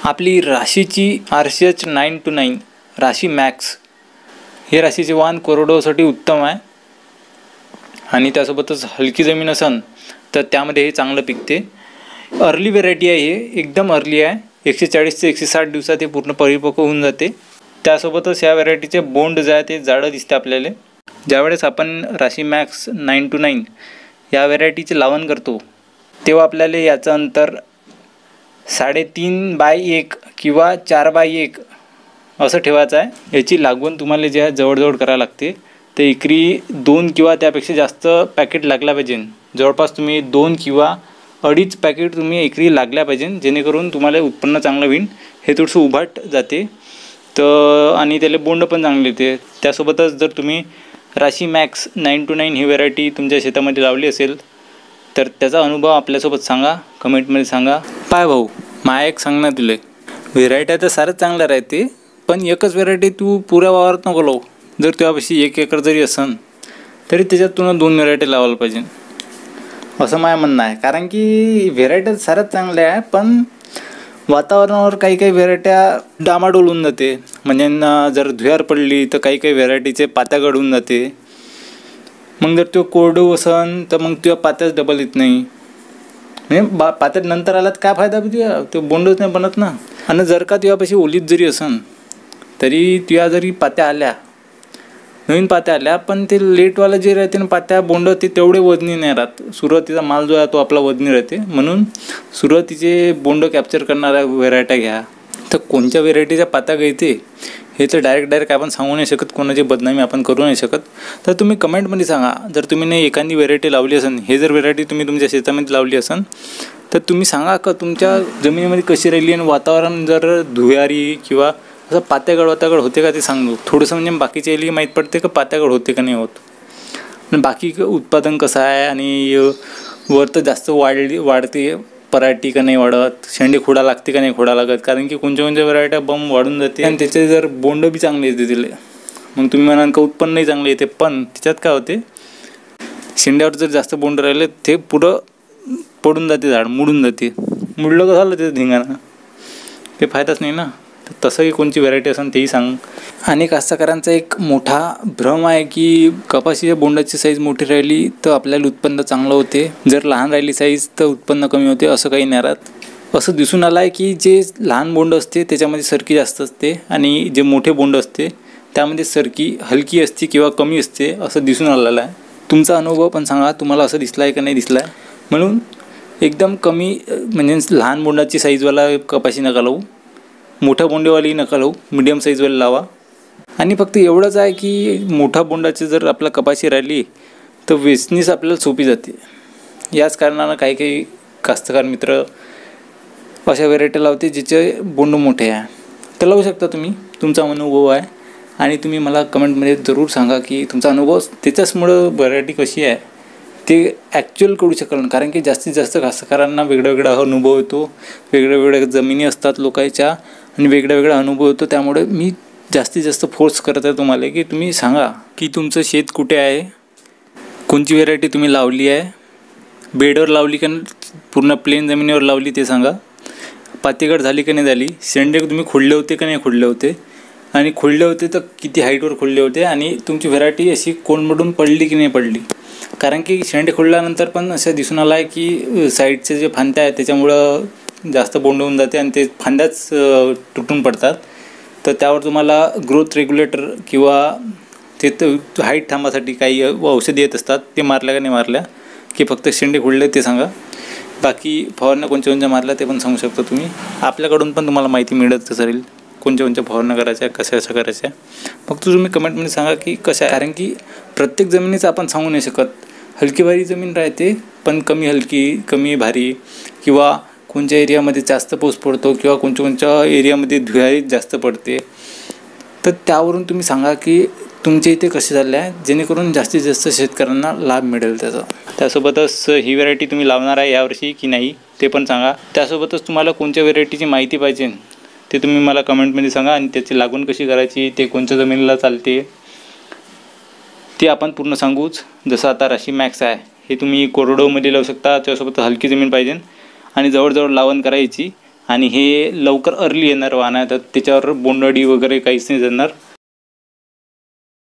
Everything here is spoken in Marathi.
आपली राशीची RCH 929 राशी मॅक्स हे राशीचे वाहन कोरडवाहूसाठी उत्तम आहे आणि त्यासोबतच हलकी जमीन असन तर त्यामध्ये हे चांगलं पिकते. अर्ली व्हेरायटी आहे, हे एकदम अर्ली आहे. 140 ते 160 दिवसात हे पूर्ण परिपक्व होऊन जाते. त्यासोबतच या व्हेरायटीचे बोंड जे आहे ते जाडं दिसते आपल्याला. ज्यावेळेस आपण राशी मॅक्स 929 या व्हेरायटीचे लावण करतो तेव्हा आपल्याला याचं अंतर 3.5x1 किंवा 4x1 असं ठेवायचं आहे. याची लागवण तुम्हाला जे आहे जवळजवळ करायला लागते. ते एकरी 2 किंवा त्यापेक्षा जास्त पॅकेट लागल्या पाहिजे. जवळपास तुम्ही 2 किंवा 2.5 पॅकेट तुम्ही एकरी लागल्या पाहिजे, जेणेकरून तुम्हाला उत्पन्न चांगलं होईल. हे थोडंसं उभाट जाते तर आणि त्याला बोंड पण चांगले येते. त्यासोबतच जर तुम्ही राशी मॅक्स 929 ही व्हेरायटी तुमच्या शेतामध्ये लावली असेल तर त्याचा अनुभव आपल्यासोबत सांगा, कमेंटमध्ये सांगा. पाय भाऊ, माया एक सांगणार तुला, व्हेरायट्या तर सारंच चांगलं राहते, पण एकच व्हेरायटी तू पुऱ्या वावरात नको लावू. जर तुझ्यापाशी 1 एकर जरी असन तरी त्याच्यात तुला 2 व्हेरायटी लावायला पाहिजे असं माझं म्हणणं आहे. कारण की व्हेरायट्या सारंच चांगल्या आहे, पण वातावरणावर काही काही व्हेरायट्या डामाडोल होऊन जाते. म्हणजे जर धुयार पडली तर काही काही व्हेरायटीचे पात्या गळून जाते. मग जर तो कोरडू असन तर मग तुझ्या पात्याच डबल येत नाही. म्हणजे पात्यात नंतर आला तर काय फायदा तुझ्या, तो बोंडच नाही बनत ना. आणि जर का तुझ्यापाशी ओलीत जरी असन तरी तुझ्या जरी पात्या आल्या, नवीन पात्या आल्या, पण ते लेटवाला जे राहते ना पात्या बोंड ते तेवढे वजनी नाही राहत. सुरुवातीचा माल जो आहे तो आपला वजनी राहते. म्हणून सुरुवातीचे बोंड कॅप्चर करणाऱ्या व्हेरायट्या घ्या. तर कोणत्या व्हेरायटीच्या पात्या गळते हे तर डायरेक्ट आपण सांगू नाही शकत, कोणाची बदनामी आपण करू नाही शकत. तर तुम्ही कमेंटमध्ये सांगा, जर तुम्ही नाही एखादी व्हेरायटी लावली असेल, हे जर व्हेरायटी तुम्ही तुमच्या शेतामध्ये लावली असेल तर तुम्ही सांगा का तुमच्या जमिनीमध्ये कशी राहिली आणि वातावरण जर धुयारी किंवा असं पात्यागड होते का ते सांगू. थोडंसं म्हणजे बाकीच्या एली माहीत पडते का पात्यागड होते का नाही होत, आणि बाकी उत्पादन कसं आहे आणि वर तर जास्त वाढते पराठी का नाही वाढत, शेंडे खोडा लागते का नाही खोडा लागत. कारण की कोणत्या व्हेरायट्या बम वाढून जाते आणि त्याचे जर बोंड बी चांगले येते तिला. मग तुम्ही म्हणाल का उत्पन्नही चांगले येते, पण त्याच्यात काय होते, शेंड्यावर जर जास्त बोंड राहिले ते पुढं पडून जाते, झाड मुडून जाते. मुडलं का झालं त्याचं धिंगाणं, ते फायदाच नाही ना. तर तसंही कोणची व्हेरायटी असेल तेही सांग. आणि कास्तकारांचा एक मोठा भ्रम आहे की कपाशीच्या बोंडाची साईज मोठी राहिली तर आपल्याला उत्पन्न चांगलं होते, जर लहान राहिली साईज तर उत्पन्न कमी होते. असं काही नाही राहत. असं दिसून आलं आहे की जे लहान बोंड असते त्याच्यामध्ये सरकी जास्त असते आणि जे मोठे बोंड असते त्यामध्ये सरकी हलकी असते किंवा कमी असते, असं दिसून आलेलं आहे. तुमचा अनुभव पण सांगा, तुम्हाला असं दिसलं आहे का नाही दिसलं आहे. म्हणून एकदम कमी म्हणजे लहान बोंडाची साईजवाला कपाशी नका लावू, मोठ्या बोंडेवाली नका लावू, मिडियम साईजवाली लावा. आणि फक्त एवढंच आहे की मोठ्या बोंडाची जर आपला कपाशी राहिली तर वेचणीच आपल्याला सोपी जाते. याच कारणानं काही काही कास्तकार मित्र अशा व्हेरायटी लावते जिचे बोंड मोठे आहे. तर लावू शकता तुम्ही, तुमचा अनुभव आहे. आणि तुम्ही मला कमेंटमध्ये जरूर सांगा की तुमचा अनुभव, त्याच्याचमुळं व्हेरायटी कशी आहे ते ॲक्च्युअल कळू शकाल. कारण की जास्तीत जास्त कास्तकारांना वेगळा अनुभव येतो, वेगळ्या जमिनी असतात लोकांच्या आणि वेगळा अनुभव येतो. त्यामुळे मी जास्तीत जास्त फोर्स करत आहे तुम्हाला की तुम्ही सांगा की तुमचं शेत कुठे आहे, कोणची व्हेरायटी तुम्ही लावली आहे, बेडवर लावली का पूर्ण प्लेन जमिनीवर लावली ते सांगा, पातीगड झाली का नाही झाली, शेंडे तुम्ही खोडले होते का नाही खोडले होते, आणि खोडले होते तर किती हाईटवर खोडले होते, आणि तुमची व्हेरायटी अशी कोंडमडून पडली की नाही पडली. कारण की शेंडे खोडल्यानंतर पण असं दिसून आलं आहे की साईडचे जे फांद्या आहेत त्याच्यामुळं जास्त बोंड होऊन जाते आणि ते फांद्याच तुटून पडतात. तर त्यावर तुम्हाला ग्रोथ रेग्युलेटर किंवा ते हाईट थांबासाठी काही औषधी येत असतात, ते मारल्या का नाही मारल्या, की फक्त शेंडे खोडले ते सांगा. बाकी फवारण्या कोणत्या मारल्या ते पण सांगू शकता तुम्ही. आपल्याकडून पण तुम्हाला माहिती मिळत असेल कोणत्या फवारण्या करायच्या, कशा करायच्या. फक्त तुम्ही कमेंटमध्ये सांगा की कशा आहे. कारण की प्रत्येक जमिनीचं आपण सांगू नाही शकत. हलकी भारी जमीन राहते, पण कमी हलकी कमी भारी, किंवा कोणत्या एरियामध्ये जास्त पाऊस पडतो किंवा कोणत्या एरियामध्ये धुयारी जास्त पडते. तर त्यावरून तुम्ही सांगा की तुमच्या इथे कसे झाले आहे, जेणेकरून जास्तीत जास्त शेतकऱ्यांना लाभ मिळेल त्याचा. त्यासोबतच ही व्हेरायटी तुम्ही लावणार आहे यावर्षी की नाही ते पण सांगा. त्यासोबतच तुम्हाला कोणत्या व्हेरायटीची माहिती पाहिजे ते तुम्ही मला कमेंटमध्ये सांगा. आणि त्याची लागवड कशी करायची, ते कोणत्या जमिनीला चालते ते आपण पूर्ण सांगूच. जसं आता राशी मॅक्स आहे, हे तुम्ही कोरडवाहूमध्ये लावू शकता. त्यासोबत हलकी जमीन पाहिजे आणि जवळजवळ लावण करायची आणि हे लवकर अर्ली येणार वाहन आहे, तर त्याच्यावर बोंडअळी वगैरे काहीच नाही जाणार.